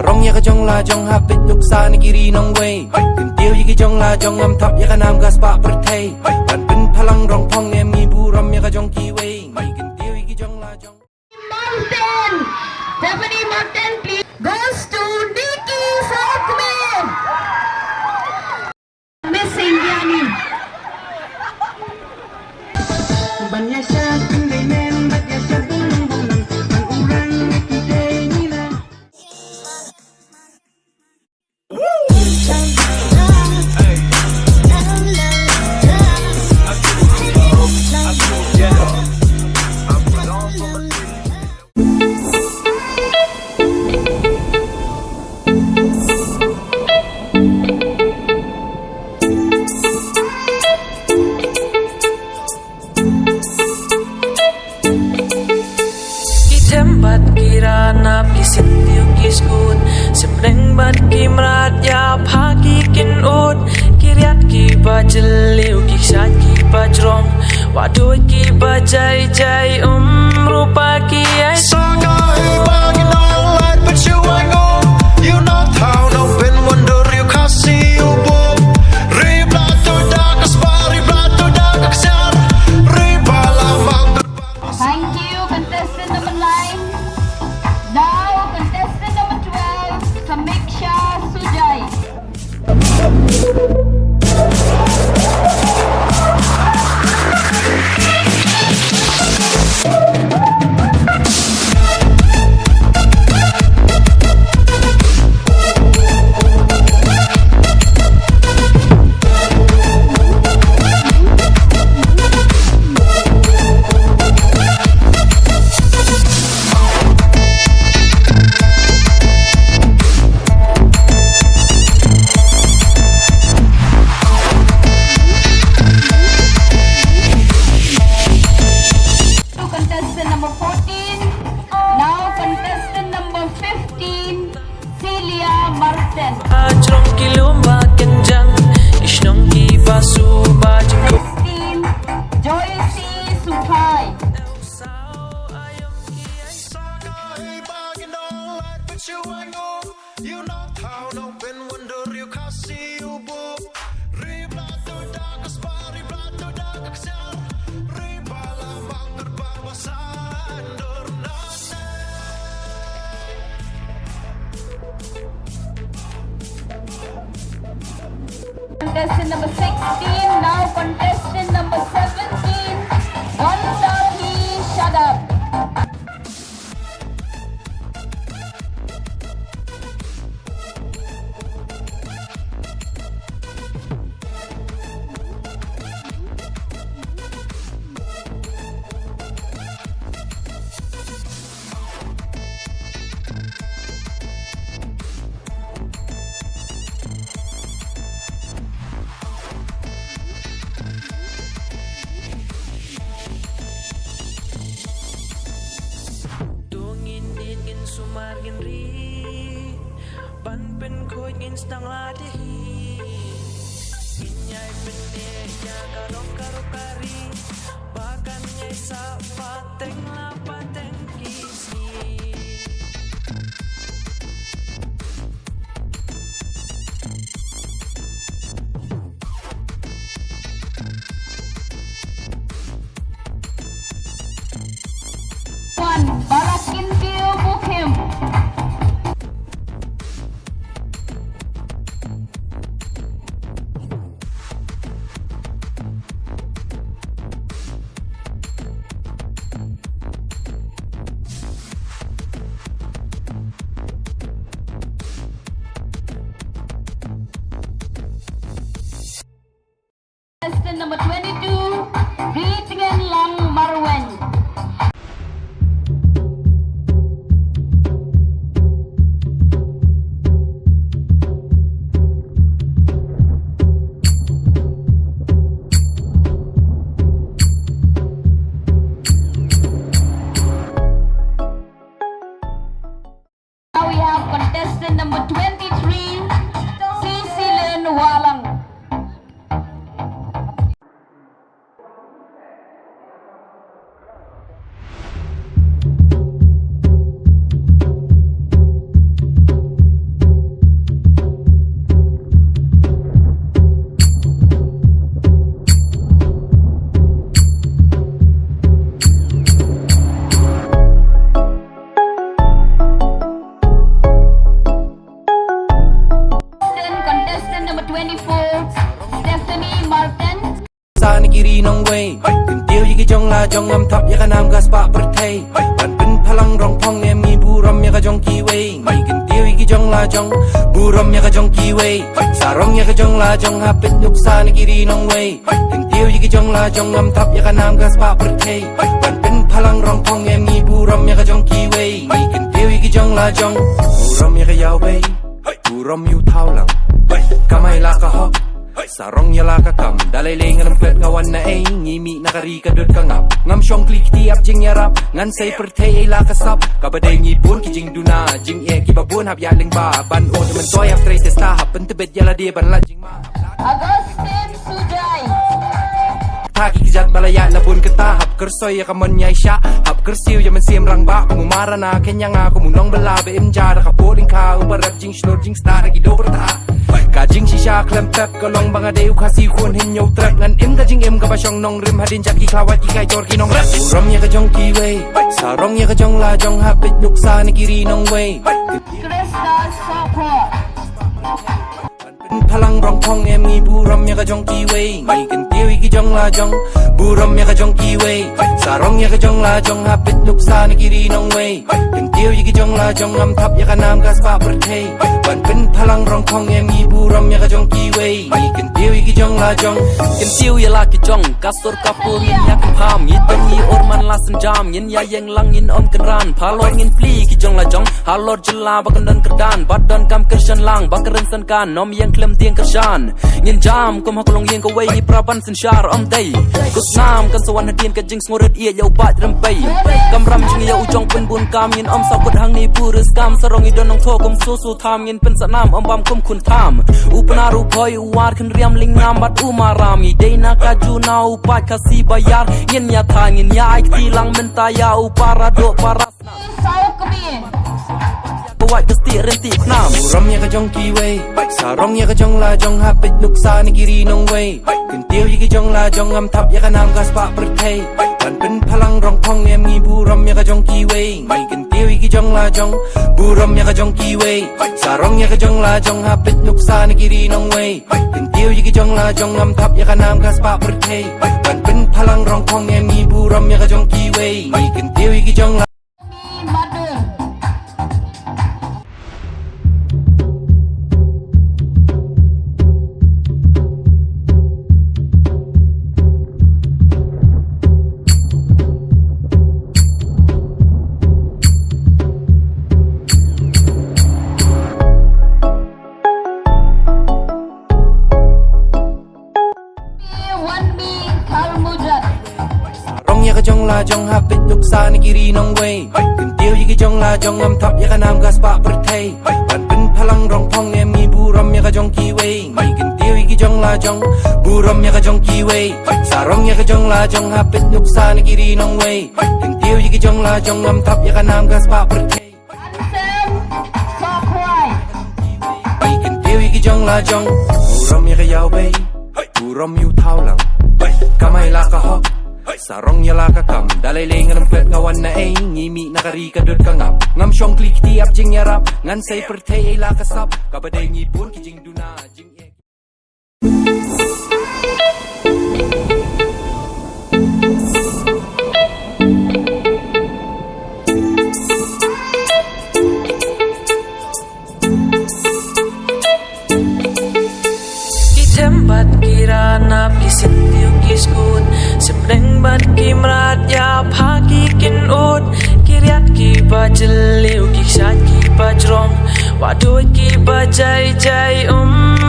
rong ya ka jong la jong ha pit luk sa ni kiri nong wei Kun tiêu yi ki jong la jong am thap ya ka nam gas pa per thei Ban pin phalang rong thong em mi bu ram ya ka jong ki wei Kun tiêu yi ki jong la jong Mountain! Stephanie Mountain, please, goes to Nikki Southman! Miss St.Vianneys. Tempat kirana pisit tiup kiskut Semreng bat kimrat ya pagi kin ut Kiriat ki bajeliu kisat ki bajrong Waduh ki bajai jai rupa ki ai Sakai bagi nolak but you I go You know how no been wonder you Khasi you boom Ribla to dark aspari ribla to dark aksar Ribala mang Thank you, contestant number 9. Now, contestant number 12, Samiksha Sujai. Contestant number 14. Now contestant number 15, Celia Martin. Ajrong ki lumba kenjang Ishnong ki basu bajiko 16, Joyce Supai. Sakai bagi nolak but you I go You know how no been wonder you Khasi you boom Ribla to dark aspari ribla to dark aksar Ribala mang terbawasan dornase Contestant number 16. Now contestant number 17, Gandhi Shadab. Dungin ingin sumargin ri Ban pen khoi ngin stang la de hi Inyai pene ya karok karok kari Bahkan nyai sa pateng la pateng kisi One, Barakin Tio Mukim. Contestant number 22, Ritingen Lang Marwen. Now we have contestant number 23, Cecilian Walang. รีนองเวยกันเตียวยี่กิจงลาจงอำทับยากะนามกาสปะประเทศปันเป็นพลังรองพองเอมีบูรอมยากะจงกีเวยกันเตียวยี่กิจงลาจงบูรอมยากะจงกีเวยสารองยากะจงลาจงหาเป็ดนุกซาในกิรีนองเวยกันเตียวยี่กิจงลาจงอำทับยากะนามกาสปะประเทศปันเป็นพลังรองพองเอมีบูรอมยากะจงกีเวยกันเตียวยี่กิจงลาจงบูรอมยากะยาวเวยบูรอมอยู่เท่าหลังกะไม่ลากะฮอกsarong yala ka kam dalay lengan ang pet ngawan na ay ngimi nakari ka dot ka ngap ngam syong klik tiap jing yarap ngan say pertay ay lakasap kabaday ngipon ki jing duna jing e ki babun hap yaling ba ban o naman toy hap tray testa hap pentebet yala di ban la jing ma Agustin Sujay. Taki kijat balaya labun kata hap kersoy ya kamon nyai sya hap kersiw ya man siem rang ba kumumara na kenya nga kumunong bala be imjar ka poling ka uparap jing snor jing star ki do berta Kajing shisha klem pep kolong banga deu khasi khun hin yo trap ngan im ka jing im ka ba shong nong rim hadin jak ki klawat ki kai tor ki nong rap rom ya ka jong ki wei sarong ya ka jong la jong ha pit nuk sa ni kiri nong wei Krishna Sokho.พลังรองพองเอมีบูรอมยากะจงกีเวยไม่กันเตียวอีกจงลาจงบูรอมยากะจงกีเวยสารองยากะจงลาจงหาเป็ดนุกซาในกิรีนองเวยกันเตียวอีกจงลาจงอำทับยากะนามกาสปะประเทศบันเป็นพลังรองพองเอมีบูรอมยากะจงกีเวยไม่กันเตียวอีกจงลาจงกันเตียวya la ki jong kasur kapur ngin ya kan pham yi tong yi orman la san jam ngin ya yeng lang ngin om kan ran phalor ngin pli ki jong la jong halor jilla ba kan don kerdan bad don kam kershan lang ba keren san kan nom yang klem tieng kershan ngin jam kom ha kolong yeng ko wei ni praban san shar om dei kus nam kan sawan hadin ka jing smurit ia yau bat ram pai kam ram jing ya ujong pen bun kam ngin om sa kut hang ni purus kam sarong i don nong tho kom su su tham ngin pen sa nam om bam kom kun tham upna ru phoi uwar kan riam ling nam bat umarami deina ka ju na upat khasi bayar ngin ya tha ngin ya ai ti lang menta ya upara do parasna Saukmin. Kawat kesti renti knamบูรอมยากะจงกีเวยสารองยากะจงลาจงหาเป็ดนุกซาในกิรีนองเวยกันเตียวยี่กิจงลาจงอำทับยากะนามกาสปะประเทศปันเป็นพลังรองพองเอมีบูรอมยากะจงกีเวยกันเตียวยี่กิจงลาจงบูรอมยากะจงกีเวยสารองยากะจงลาจงหาเป็ดนุกซาในกิรีนองเวยกันเตียวยี่กิจงลาจงอำทับยากะนามกาสปะประเทศปันเป็นพลังรองพองเอมีบูรอมยากะจงกีเวยกันเตียวยี่กิจงลาMadu. One B Kalmujat. rong ya ka jong la jong ha pit nuk sa ni kiri nong wei kan tiu yi ki jong la jong am thap ya ka nam gas pa perthei banเป็นพลังรองพองเอมีบูรอมya ka jong ki wei kan tiu yi ki jong la jongบูรอมya ka jong ki wei sarong ya ka jong la jong ha pit nuk sa ni kiri nong wei kan tiu yi ki jong la jong am thap ya ka nam gas pa perthei Ansem Sokhwai. kan tiu yi ki jong la jongบูรอมya ka yaw weiบูรอมอยู่เท่าหลังkaไม่ลากะฮอกsarong yala ka kam dalay lengan ang pet ngawan na ay ngimi nakari ka dot ka ngap ngam syong klik tiap jing yarap ngan say pertay ay lakasap kabaday ngipon ki jing duna jing e Tempat kirana pisit tiup kiskut Sebreng bat kimrat ya pagi kin ut Kiriat ki bajeliu ki syat ki bajrong Waduh ki bajai jai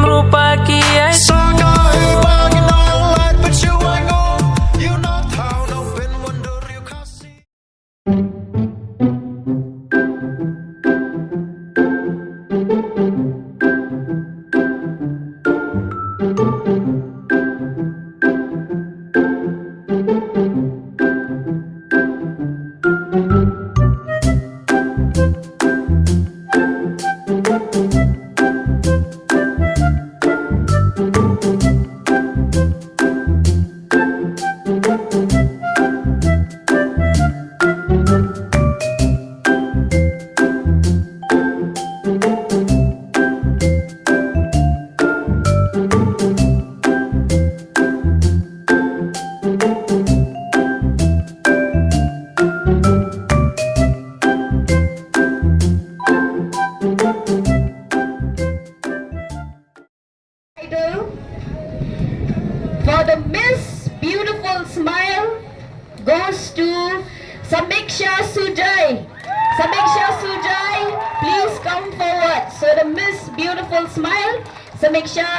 rupa ki ai Sakai bangin all light, but you ain't gone. You know town open wonder you Khasi. beautiful smile goes to Samiksha Sujay. Samiksha Sujay, please come forward. So the Miss Beautiful Smile, Samiksha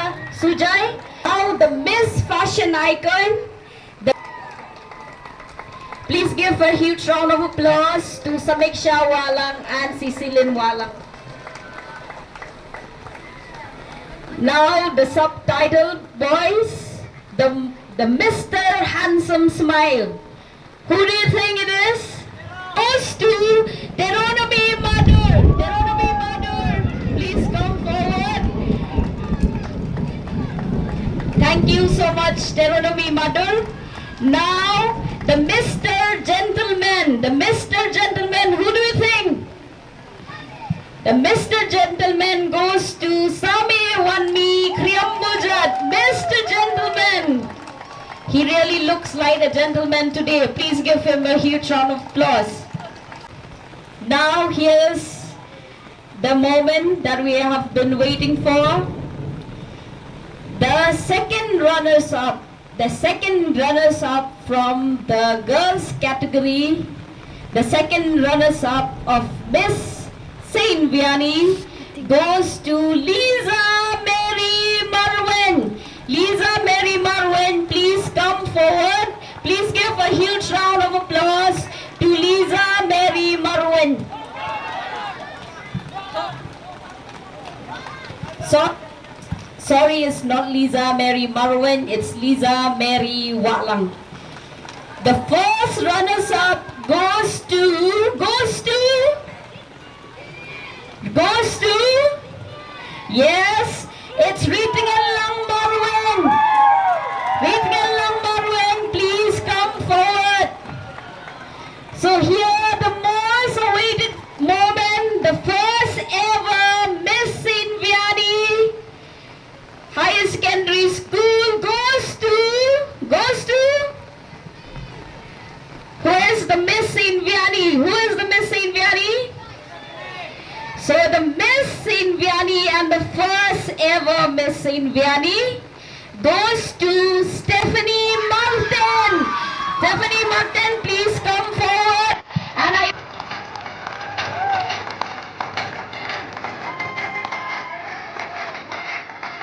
Sujay. Now the Miss Fashion Icon. Please give a huge round of applause to Samiksha Walang and Cecilin Walang. Now the subtitle boys, the Mr. Handsome Smile. Who do you think it is? Goes to Deuteronomy Mother. Deuteronomy Mother, please come forward. Thank you so much, Deuteronomy Mother. Now the Mr. Gentleman. The Mr. Gentleman, who do you think? The Mr. Gentleman goes to Sami Wanmi Kriambujat. Mr. Gentleman. He really looks like a gentleman today. Please give him a huge round of applause. Now here's the moment that we have been waiting for. The second runners-up. The second runners-up from the girls category. The second runners-up of Miss St. Vianneys goes to Lisa Mary Marwin. Lisa Mary Marwin, please come forward. Please give a huge round of applause to Lisa Mary Marwin. Sorry, it's not Lisa Mary Marwin, it's Lisa Mary Walang. The first runners-up goes to, yes, it's Ritingalang Marwin. Ritingalang Marwin, please come forward. So here the most awaited moment, the first ever Miss St. Vianneys Higher Secondary School goes to, who is the Miss St. Vianneys? Who is the Miss St. Vianneys? So the Miss St. Vianneys and the first ever Miss St. Vianneys goes to Stephanie Martin. Stephanie Martin, please come forward. And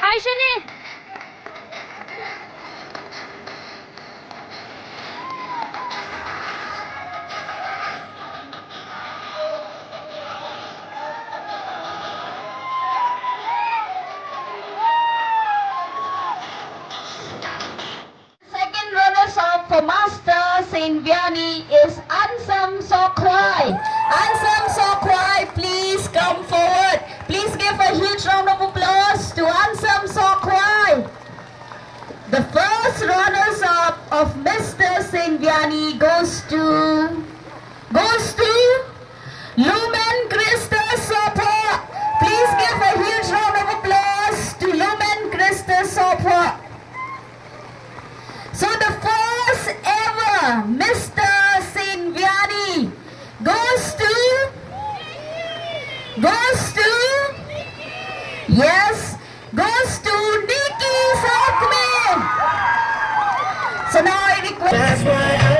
Hi, Shani. Second runners-up for Master St. Vianneys is Ansam Sokwai. Ansam Sokwai, please come forward. Please give a huge round of applause to Ansam Sokwai. The first runners-up of Mr. St. Vianneys goes to Lumen Krista Sopa. Please give a huge round of applause to Lumen Krista Sopa. So the first ever Mr. St. Vianneys goes to, Nikki Sakme. So now I request. That's why